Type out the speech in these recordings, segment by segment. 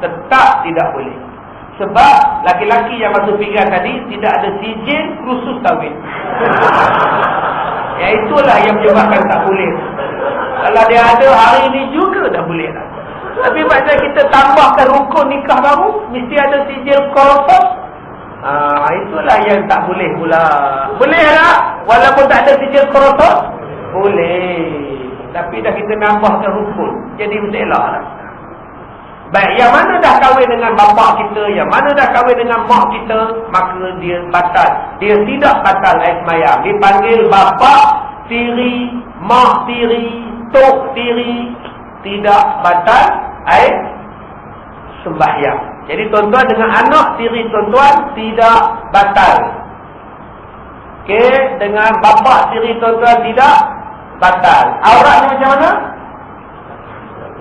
tetap tidak boleh. Sebab laki-laki yang masuk pinggan tadi tidak ada sijil khusus kahwin. Ya, itulah yang menyebabkan tak boleh. Kalau dia ada hari ini juga dah boleh lah. Tapi macam kita tambahkan rukun nikah baru, mesti ada sijil korosot. Itulah yang tak boleh pula. Boleh tak? Walaupun tak ada sijil korosot? Boleh. Tapi dah kita nambahkan rukun, jadi mesti elak lah. Baik, yang mana dah kahwin dengan bapa kita, yang mana dah kahwin dengan mak kita, maka dia batal. Dia tidak batal air semayang. Dipanggil bapa tiri, mak tiri, tok tiri, tidak batal air sembahyang. Jadi tuan-tuan dengan anak tiri tuan-tuan tidak batal. Okey, dengan bapa tiri tuan-tuan tidak batal. Auratnya macam mana?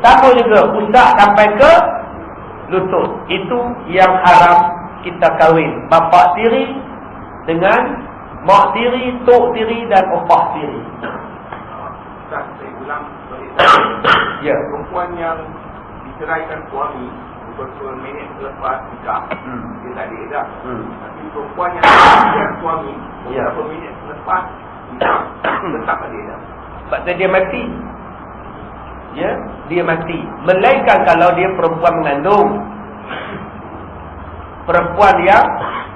Sama juga, pusat sampai ke lutut. Itu yang haram kita kahwin. Bapa tiri dengan mak tiri, tok tiri dan opah tiri. Ustaz, saya ulang balik. Ya. Perempuan yang diceraikan suami beberapa minit selepas nikah, dia tak ada edah. Tapi perempuan yang diceraikan suami beberapa minit selepas nikah, tetap ada edah. Sebab dia mati. Ya, dia mati. Melainkan kalau dia perempuan mengandung. Perempuan yang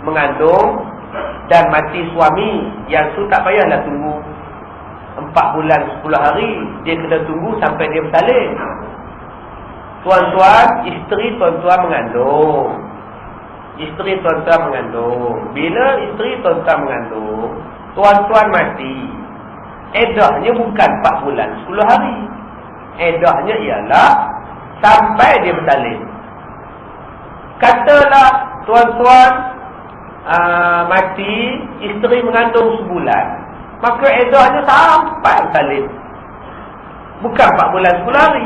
mengandung dan mati suami, yang tu tak payahlah tunggu 4 bulan 10 hari. Dia kena tunggu sampai dia bersalin. Tuan-tuan, isteri tuan-tuan mengandung. Isteri tuan-tuan mengandung. Bila isteri tuan-tuan mengandung, tuan-tuan mati, eddahnya bukan 4 bulan 10 hari. Eddahnya ialah sampai dia bersalin. Katalah tuan-tuan mati, isteri mengandung sebulan, maka eddahnya sampai bersalin. Bukan 4 bulan 10 hari.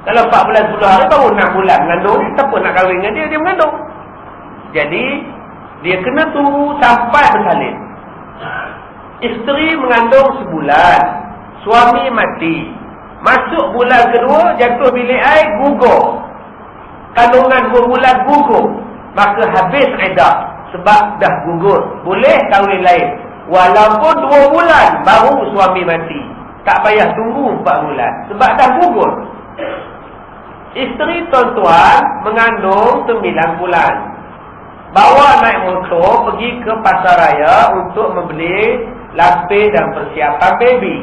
Kalau 4 bulan 10 hari baru 6 bulan mengandung. Siapa nak kahwin dengan dia, dia mengandung. Jadi dia kena tunggu sampai bersalin. Isteri mengandung sebulan, suami mati, masuk bulan kedua, jatuh bilik air, gugur. Kandungan 2 bulan gugur, maka habis iddah. Sebab dah gugur, boleh kahwin lain. Walaupun 2 bulan baru suami mati, tak payah tunggu 4 bulan, sebab dah gugur. Isteri tuan-tuan mengandung 9 bulan, bawa naik motor pergi ke pasar raya untuk membeli lapis dan persiapan baby.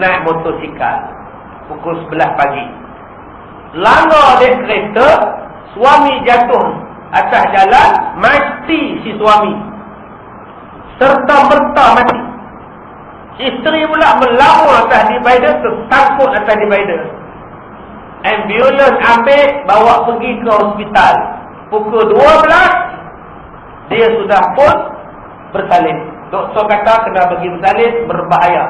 Naik motosikal pukul 11 pagi. Langgar dia kereta, suami jatuh atas jalan, mati si suami. Serta-merta mati. Isteri pula melamun atas divider, tersangkut atas divider. Ambulans ambil, bawa pergi ke hospital. Pukul 12 dia sudah pun bersalin. Doktor kata kena pergi bersalin, berbahaya.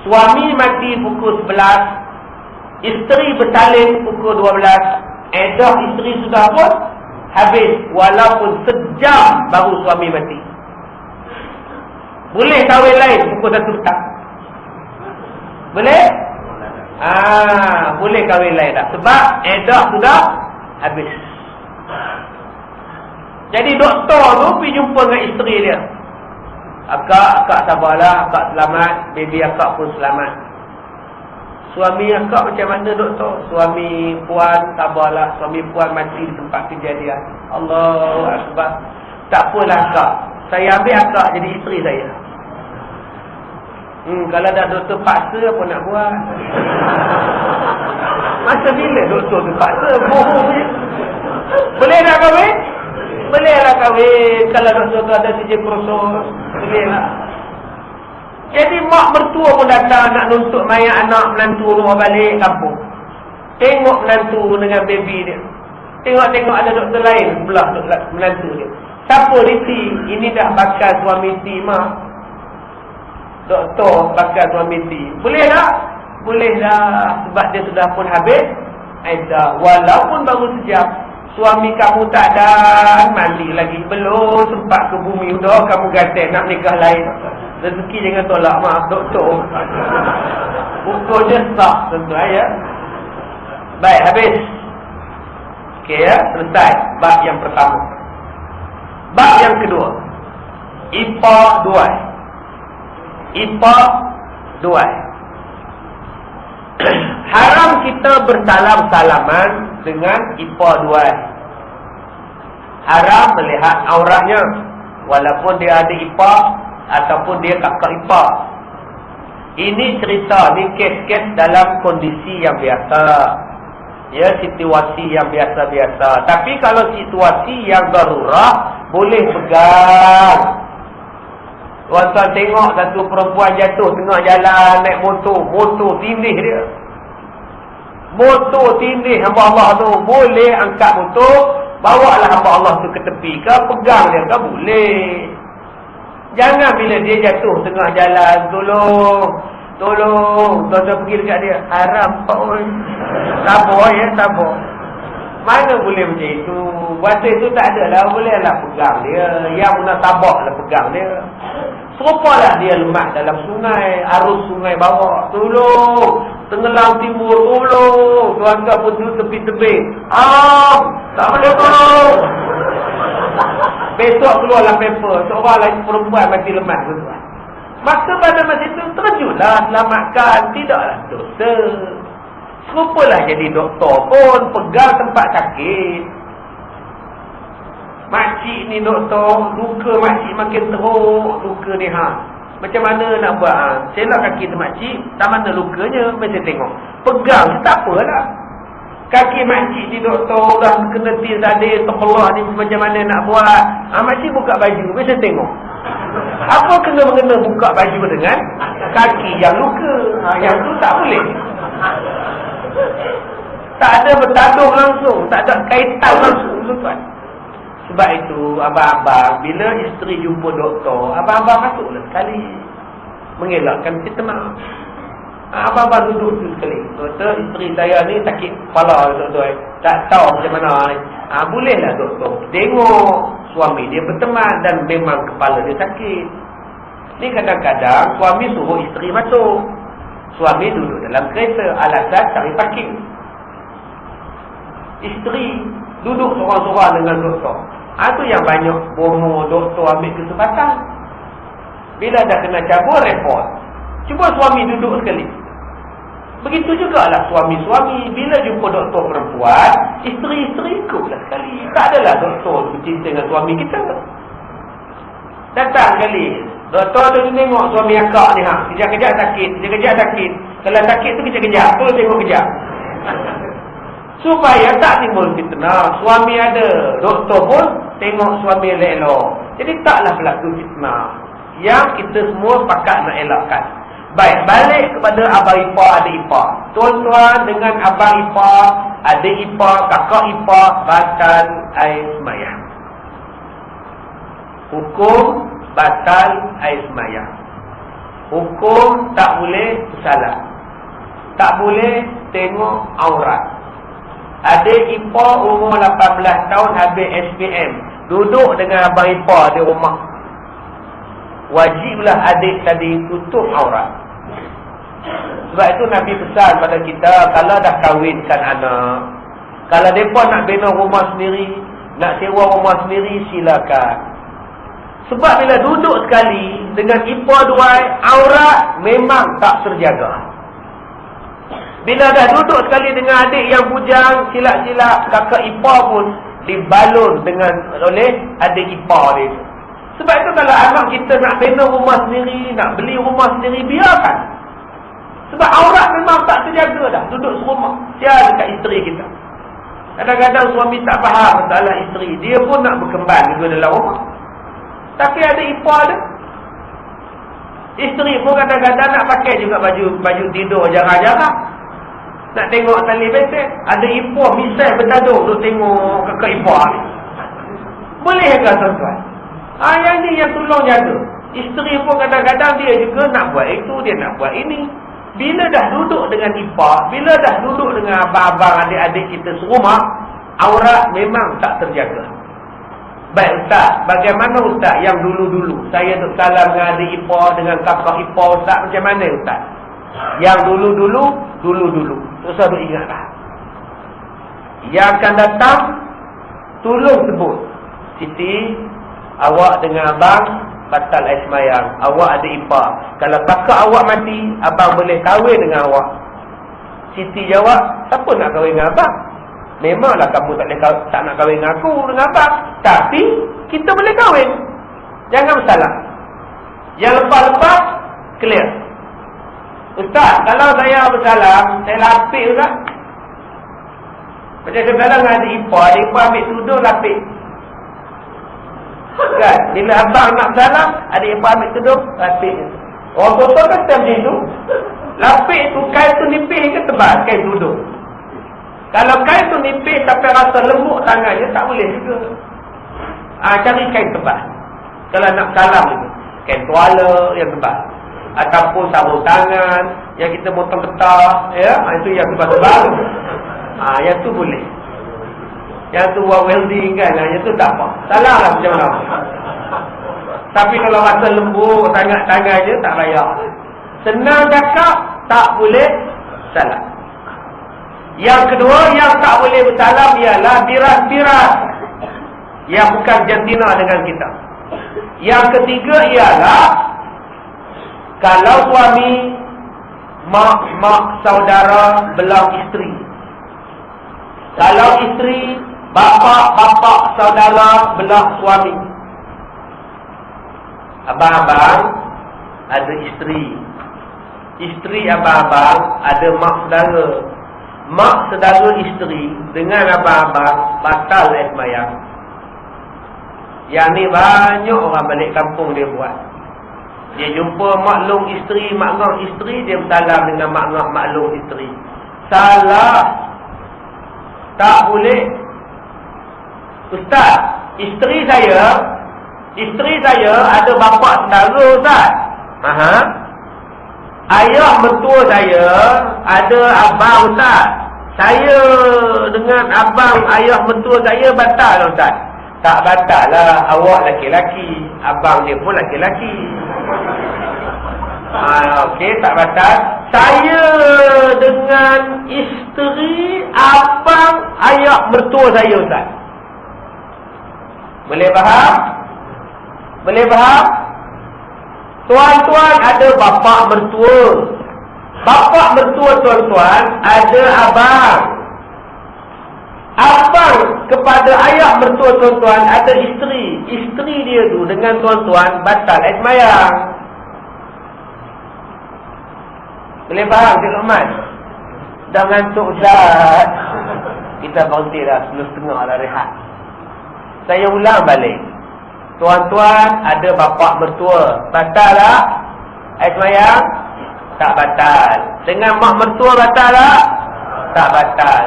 Suami mati pukul 11, isteri bersalin pukul 12. Edah isteri sudah pun habis, walaupun sejam baru suami mati. Boleh kahwin lain pukul 1 petang? Boleh? Boleh kahwin lain tak? Sebab edah sudah habis. Jadi doktor tu pergi jumpa dengan isteri dia. Akak sabarlah, akak selamat, baby akak pun selamat. Suami akak macam mana doktor? Suami puan sabarlah, suami puan mati di tempat kejadian. Allahu Akbar. Tak apalah akak, saya ambil akak jadi isteri saya. Kalau dah doktor paksa, apa nak buat? Masa bila doktor tu paksa? Bohong je. Boleh nak kahwin? Boleh lah kahwin. Kalau doktor tu ada sijil proses, boleh lah. Jadi mak mertua pun datang nak nuntut mayat anak menantu rumah balik kampung. Tengok menantu dengan baby dia. Tengok-tengok ada doktor lain sebelah menantu dia. Siapa Riti? Ini dah bakal suami Ti, mak. Doktor bakal suami Ti. Boleh tak? Boleh lah. Sebab dia sudah pun habis iddah. Walaupun baru sejam. Suami kamu tak ada mandi lagi, belum sempat ke bumi, dah kamu gatal nak nikah lain. Rezeki jangan tolak, maaf doktor. Hukumnya sah tentu ya. Baik, habis. Okey ya, selesai bab yang pertama. Bab yang kedua, IPA 2. IPA 2. Haram kita bersalam-salaman dengan IPA 2. Haram melihat auratnya, walaupun dia ada IPA ataupun dia kakak IPA. Ini cerita, ni kes-kes dalam kondisi yang biasa. Ya, situasi yang biasa-biasa. Tapi kalau situasi yang darurat, boleh pegang. Tuan-tuan tengok satu perempuan jatuh tengah jalan naik motor tindih dia. Motor tindih hamba Allah tu, boleh angkat motor, bawalah hamba Allah tu ke tepi ke, pegang dia ke, boleh. Jangan bila dia jatuh tengah jalan, tolong, tuan-tuan pergi dekat dia, haram pun. Sabar ya, sabar. Mana boleh macam itu? Bahasa itu tak ada lah, bolehlah pegang dia. Yang guna tabak lah pegang dia. Serupalah dia lemak dalam sungai, arus sungai bawah, tolong. Tenggelam timur, tolong. Tuan-tuan pun duduk tepi-tepi, tak boleh tolong. Besok keluarlah paper, seorang lagi perempuan mati lemak, tuan-tuan. Maka pada masa itu terjunlah, selamatkan, tidaklah dosa. Serupalah jadi doktor pun, pegang tempat sakit. Makcik ni doktor, luka makcik makin teruk, luka ni macam mana nak buat? Selak kaki tu makcik, tak mana lukanya, mesti tengok. Pegang, tak apalah. Kaki makcik ni doktor, dah kena tir tadi, terpelah ni macam mana nak buat. Makcik buka baju, mesti tengok. Apa kena-mengena buka baju dengan kaki yang luka? Yang tu tak boleh. Tak ada bertaduh langsung, tak ada kaitan langsung, tuan. Sebab itu, abang-abang, bila isteri jumpa doktor, abang-abang masuklah sekali. Mengelakkan fitnah. Abang-abang duduk tu sekali. Doktor, isteri saya ni sakit kepala, doktor. Tak tahu macam mana ni. Bolehlah doktor tengok suami dia berteman dan memang kepala dia sakit. Ni kadang-kadang suami suruh isteri masuk. Suami duduk dalam kereta, alasan cari parking. Isteri duduk seorang-seorang dengan doktor. Itu yang banyak bono doktor ambil kesempatan. Bila dah kena cabut, repot. Cuba suami duduk sekali. Begitu jugalah suami-suami. Bila jumpa doktor perempuan, isteri-isteri ikutlah sekali. Tak adalah doktor bercinta dengan suami kita. Datang sekali, doktor tu tengok suami akak ni, kejap-kejap sakit, kejap-kejap sakit. Kalau sakit tu kejap-kejap, tu tengok kejap. Supaya tak timbul fitnah. Suami ada, doktor pun tengok suami elok-elok. Jadi taklah berlaku fitnah. Yang kita semua sepakat nak elakkan. Baik, balik kepada abang ipar, adik ipar. Tuan-tuan dengan abang ipar, adik ipar, kakak ipar, batal air semayang. Hukum batal air semayang. Hukum tak boleh bersalah. Tak boleh tengok aurat. Adik ipar umur 18 tahun habis SPM, duduk dengan abang ipar di rumah. Wajiblah adik tadi tutup aurat. Sebab itu Nabi pesan pada kita, kalau dah kahwinkan anak, kalau mereka nak bina rumah sendiri, nak sewa rumah sendiri, silakan. Sebab bila duduk sekali dengan ipar duai, aurat memang tak terjaga. Bila dah duduk sekali dengan adik yang bujang, silap-silap kakak ipar pun dibalun oleh adik ipar dia. Sebab itu kalau anak kita nak bina rumah sendiri, nak beli rumah sendiri, biarkan. Sebab aurat memang tak terjaga dah, duduk serumah. Sial dekat isteri kita. Kadang-kadang suami tak faham masalah isteri, dia pun nak berkembang juga dalam rumah. Tapi ada ipar dia. Isteri pun kadang-kadang nak pakai juga baju tidur jarang-jarang. Nak tengok tali beset, ada ipar misal bertaduh untuk tengok kakak ipar ni. Boleh ke tuan-tuan? Yang ni yang tolong jaga. Isteri pun kadang-kadang dia juga nak buat itu, dia nak buat ini. Bila dah duduk dengan ipar, bila dah duduk dengan abang-abang, adik-adik kita serumah, aurat memang tak terjaga. Baik Ustaz, bagaimana Ustaz yang dulu-dulu saya duk salam dengan adik ipar, dengan kakak ipar Ustaz, macam mana Ustaz? Yang dulu-dulu, Ustaz duk ingatlah. Yang akan datang, tolong sebut. Siti, awak dengan abang batal air semayang. Awak ada ipar. Kalau kakak awak mati, abang boleh kahwin dengan awak. Siti jawab, siapa nak kahwin dengan abang? Memanglah kamu tak nak kahwin dengan aku, dengan abang. Tapi, kita boleh kahwin. Jangan bersalah. Yang lepas-lepas, clear. Ustaz, kalau saya bersalah, saya lapik Ustaz. Macam kadang-kadang ada ipar ambil tudung lapik. Kan? Bila abang nak bersalah, ada ipar ambil tudung, lapik. Orang tua kan macam itu. Lapik tu, kain tu nipis ke tebal, kain tudung. Kalau kain tu nipis sampai rasa lembut tangannya, tak boleh juga. Cari kain tebal. Kalau nak salam juga, kain tuala yang tebal. Ataupun sarung tangan yang kita potong getah, ya, itu yang tebal-tebal. Yang tu boleh. Yang tu buat welding kan, yang tu tak apa. Salah lah macam mana. Tapi kalau rasa lembut sangat tangannya, tak payah. Senang cakap, tak boleh salah. Yang kedua, yang tak boleh bersalam ialah biras-biras yang bukan jantina dengan kita. Yang ketiga ialah kalau suami, mak saudara belah isteri. Kalau isteri, bapa saudara belah suami. Abang-abang ada isteri. Isteri abang-abang ada mak saudara. Mak saudara isteri dengan abang-abang batal air semayang. Yang ni banyak orang balik kampung dia buat. Dia jumpa maklum isteri, makngah isteri, dia bersalam dengan makngah maklum isteri. Salah. Tak boleh. Ustaz, isteri saya ada bapa saudara Ustaz. Ayah mertua saya ada abang Ustaz. Saya dengan abang ayah mertua saya batal Ustaz. Tak batal lah. Awak laki-laki, abang dia pun laki-laki. Okey, tak batal. Saya dengan isteri abang ayah mertua saya Ustaz. Boleh faham? Boleh faham? Tuan-tuan ada bapa mertua. Bapa mertua tuan-tuan ada abang. Abang kepada ayah mertua tuan-tuan ada isteri. Isteri dia tu dengan tuan-tuan batal air semayang. Boleh faham Cik Luqman? Dah ngantuk Ustaz. Kita berhenti dah 9:30 dah rehat. Saya ulang balik. Tuan-tuan ada bapa mertua, batal tak air semayang? Tak batal. Dengan mak mertua batal tak? Tak batal.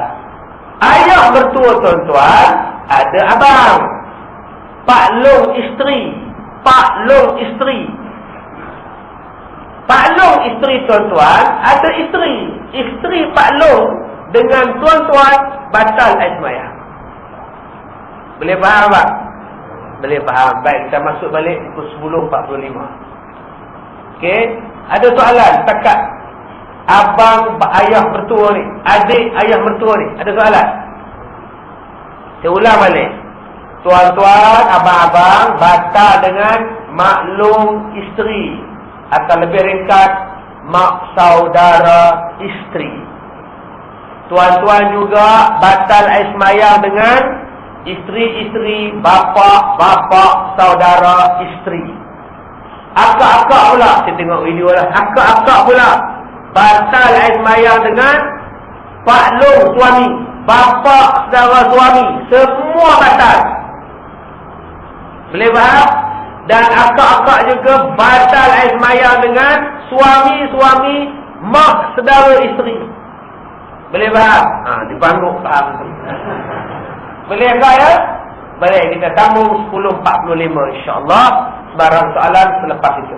Ayah mertua tuan-tuan ada abang. Pak long isteri. Pak long isteri. Pak long isteri tuan-tuan ada isteri. Isteri Pak long dengan tuan-tuan batal air semayang. Boleh faham tak? Boleh faham. Baik, kita masuk balik pukul 10.45. Okey, ada soalan setakat abang ayah mertua ni, adik ayah mertua ni, ada soalan? Saya ulang balik. Tuan-tuan, abang-abang batal dengan maklum isteri, atau lebih ringkas mak saudara isteri. Tuan-tuan juga batal air semayang dengan isteri-isteri, bapa saudara isteri. Akak-akak pula, saya tengok video lah, akak-akak pula batal air semayang dengan pak long suami, bapa saudara suami, semua batal. Boleh faham? Dan akak-akak juga batal air semayang dengan suami-suami mak saudara isteri. Boleh faham? Dipangguk faham. Boleh agak ya? Boleh, kita sambung 10.45 insya-Allah. Barang soalan selepas itu.